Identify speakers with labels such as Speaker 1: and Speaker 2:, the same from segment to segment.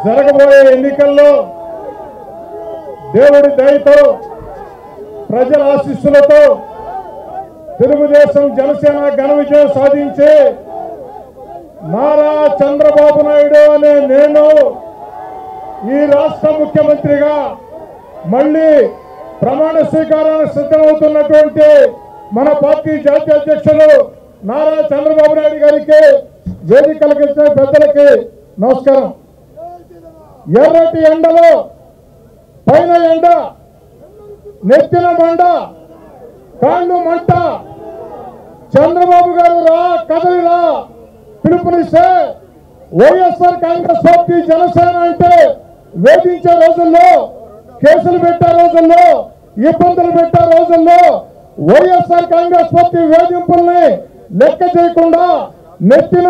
Speaker 1: జరగబోయే ఎన్నికల్లో దేవుడి దయతో ప్రజల ఆశీస్సులతో తెలుగుదేశం జనసేన ఘన విజయం సాధించి నారా చంద్రబాబు నాయుడు అనే నేను ఈ రాష్ట్ర ముఖ్యమంత్రిగా మళ్ళీ ప్రమాణ స్వీకారానికి సిద్ధమవుతున్నటువంటి మన పార్టీ జాతీయ అధ్యక్షులు నారా చంద్రబాబు నాయుడు గారికి వేదికలకు ఇచ్చిన పెద్దలకి నమస్కారం. ఎర్రటి ఎండలో పైన ఎండ, నెత్తిన మండ, కాళ్ళు మంట, చంద్రబాబు గారు రా కదలిరా పిలుపునిస్తే వైఎస్ఆర్ కాంగ్రెస్ పార్టీ జనసేన అంటే వేధించే రోజుల్లో, కేసులు పెట్టే రోజుల్లో, ఇబ్బందులు పెట్టే రోజుల్లో వైఎస్ఆర్ కాంగ్రెస్ పార్టీ వేధింపుల్ని లెక్క చేయకుండా నెత్తిన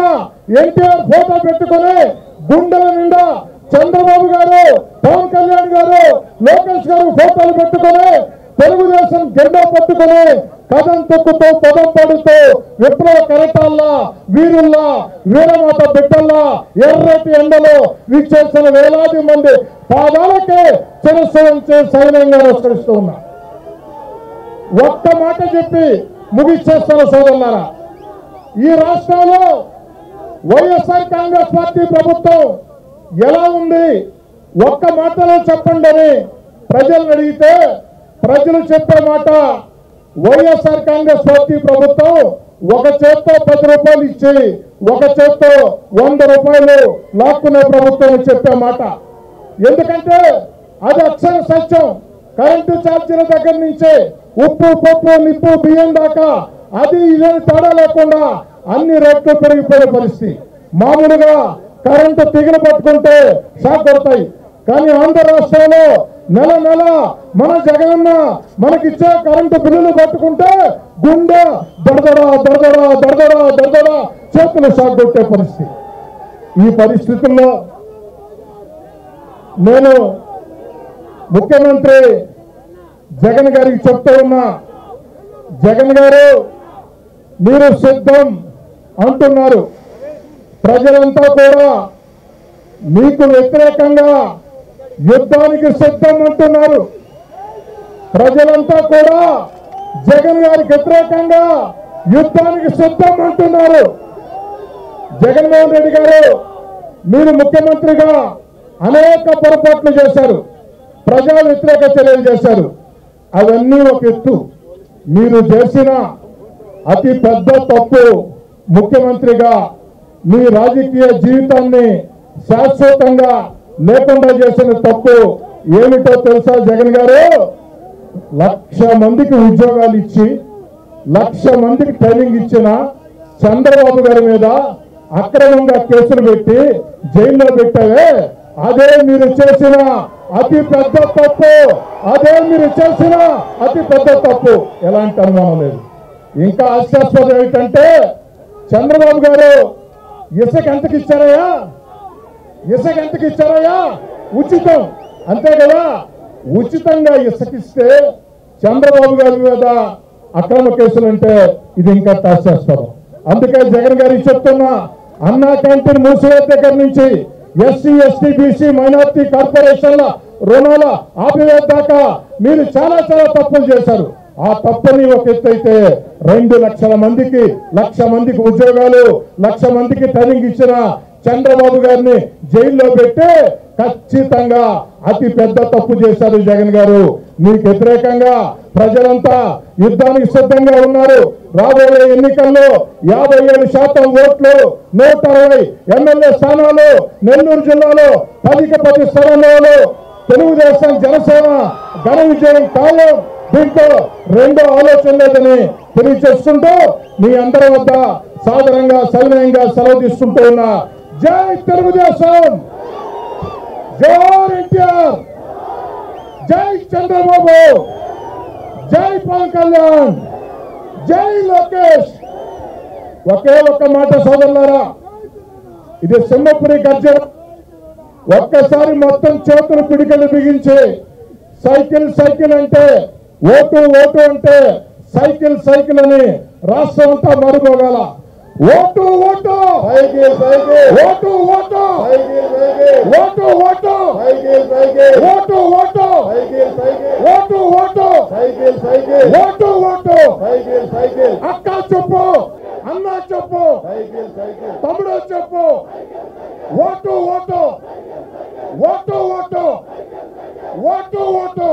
Speaker 1: ఎన్టీఆర్ ఫోటో పెట్టుకుని గుండెల నిండా చంద్రబాబు గారు, పవన్ కళ్యాణ్ గారు, లోకేష్ గారు ఫోటోలు పెట్టుకుని తెలుగుదేశం జెండా పట్టుకుని కథం తొక్కుతూ పదం పడుతూ విప్లవ కరటాల్లా, వీరుల్లా, వీరమాత బిడ్డల్లా ఎర్రటి ఎండలో వీచేసిన వేలాది మంది పాదాలకే చిరస్సు సైన్యంగా నమస్కరిస్తూ ఉన్నా. ఒక్క మాట చెప్పి ముగిచేస్తున్న సోదరులారా, ఈ రాష్ట్రంలో వైఎస్ఆర్ కాంగ్రెస్ పార్టీ ప్రభుత్వం ఎలా ఉంది ఒక్క మాటలో చెప్పండి అని ప్రజలను అడిగితే ప్రజలు చెప్పే మాట, వైఎస్ఆర్ కాంగ్రెస్ పార్టీ ప్రభుత్వం ఒక చేత్తో 10 రూపాయలు ఇచ్చి ఒక చేత్తో 100 రూపాయలు లాక్కునే ప్రభుత్వం చెప్పే మాట. ఎందుకంటే అది అక్షర సత్యం. కరెంటు ఛార్జీల దగ్గర నుంచి ఉప్పు, పప్పు, నిప్పు, బియ్యం దాకా అది ఇదని తేడా లేకుండా అన్ని రేట్లు పెరిగిపోయే పరిస్థితి. మామూలుగా కరెంటు తిగిలి పట్టుకుంటే షాక్ కొడతాయి. కానీ ఆంధ్ర రాష్ట్రంలో నెల నెల మన జగనన్న మనకిచ్చే కరెంటు బిల్లులు పట్టుకుంటే గుండె దడదడా దడదడా దడదడా దడదడా చేతులు షాక్ కొట్టే పరిస్థితి. ఈ పరిస్థితుల్లో నేను ముఖ్యమంత్రి జగన్ గారికి చెప్తూ ఉన్నా, జగన్ గారు మీరు సిద్ధం అంటున్నారు, ప్రజలంతా కూడా మీకు వ్యతిరేకంగా యుద్ధానికి సిద్ధం అంటున్నారు. ప్రజలంతా కూడా జగన్ గారికి వ్యతిరేకంగా యుద్ధానికి సిద్ధం అంటున్నారు. జగన్మోహన్ రెడ్డి గారు మీరు ముఖ్యమంత్రిగా అనేక పొరపాట్లు చేశారు, ప్రజా వ్యతిరేక చర్యలు చేశారు. అవన్నీ ఒక ఎత్తు. మీరు చేసిన అతి పెద్ద తప్పు ముఖ్యమంత్రిగా మీ రాజకీయ జీవితాన్ని శాశ్వతంగా లేకుండా చేసిన తప్పు ఏమిటో తెలుసా జగన్ గారు? 1,00,000 మందికి ఉద్యోగాలు ఇచ్చి 1,00,000 మందికి ట్రైనింగ్ ఇచ్చిన చంద్రబాబు గారి మీద అక్రమంగా కేసులు పెట్టి జైల్లో పెట్టావే, అదే మీరు చేసిన అతి పెద్ద తప్పు. అదే మీరు చేసిన అతి పెద్ద తప్పు, ఎలాంటి అనుమానం లేదు. ఇంకా హాస్యాస్పదం ఏంటంటే చంద్రబాబు గారు ఇసుక ఎంతకి ఇచ్చారయ్యా? ఇసుక ఎంతకి ఇచ్చారయ్యా? ఉచితం, అంతే కదా. ఉచితంగా ఇసుకిస్తే చంద్రబాబు గారి మీద అక్రమ కేసులు అంటే ఇది ఇంకా హాస్యాస్పదం. అందుకే జగన్ గారికి చెప్తున్నా, అన్నా క్యాంటీన్ మూసివేత దగ్గర నుంచి ఎస్సీ, ఎస్టీ, బీసీ, మైనార్టీ కార్పొరేషన్ల రుణాల ఆపివేత దాకా మీరు చాలా తప్పులు చేశారు. ఆ తప్పుని ఒక ఎత్తు అయితే 2 లక్షల మందికి 1,00,000 మందికి ఉద్యోగాలు, 1,00,000 మందికి ట్రైనింగ్ ఇచ్చిన చంద్రబాబు గారిని జైల్లో పెట్టి ఖచ్చితంగా అతి పెద్ద తప్పు చేశారు జగన్ గారు. మీకు వ్యతిరేకంగా ప్రజలంతా యుద్ధానికి సిద్ధంగా ఉన్నారు. రాబోయే ఎన్నికల్లో 57% ఓట్లు, 160 ఎమ్మెల్యే స్థానాలు నెల్లూరు జిల్లాలో 10కి 10 స్థానాల్లో తెలుగుదేశం జనసేన ఘన విజయం ఖాయం. దీంతో రెండో ఆలోచన లేదని తెలియజేస్తుంటూ మీ అందరి వద్ద సాధారణంగా సవినయంగా సెలవు తీసుకుంటూ ఉన్నా. జై తెలుగుదేశం, జై ఎన్టీఆర్, జై చంద్రబాబు, జై పవన్ కళ్యాణ్, జై లోకేష్. ఒకే ఒక్క మాట సోదరులారా, ఇది సింహపురి గర్జన. ఒక్కసారి మొత్తం చేతులు పిడికలు బిగించి సైకిల్ సైకిల్ అంటే, ఓటు ఓటు అంటే సైకిల్ సైకిల్ అని రాష్ట్రం అంతా మరుగోగాల. Vote vote
Speaker 2: cycle cycle
Speaker 1: vote vote
Speaker 2: cycle cycle
Speaker 1: vote vote
Speaker 2: cycle cycle
Speaker 1: vote vote
Speaker 2: cycle cycle
Speaker 1: vote vote
Speaker 2: cycle cycle
Speaker 1: vote vote
Speaker 2: cycle cycle
Speaker 1: అక్క చెప్పు, అన్న చెప్పు,
Speaker 2: సైకిల్ సైకిల్
Speaker 1: తమ్ముడు చెప్పు, vote vote vote vote vote vote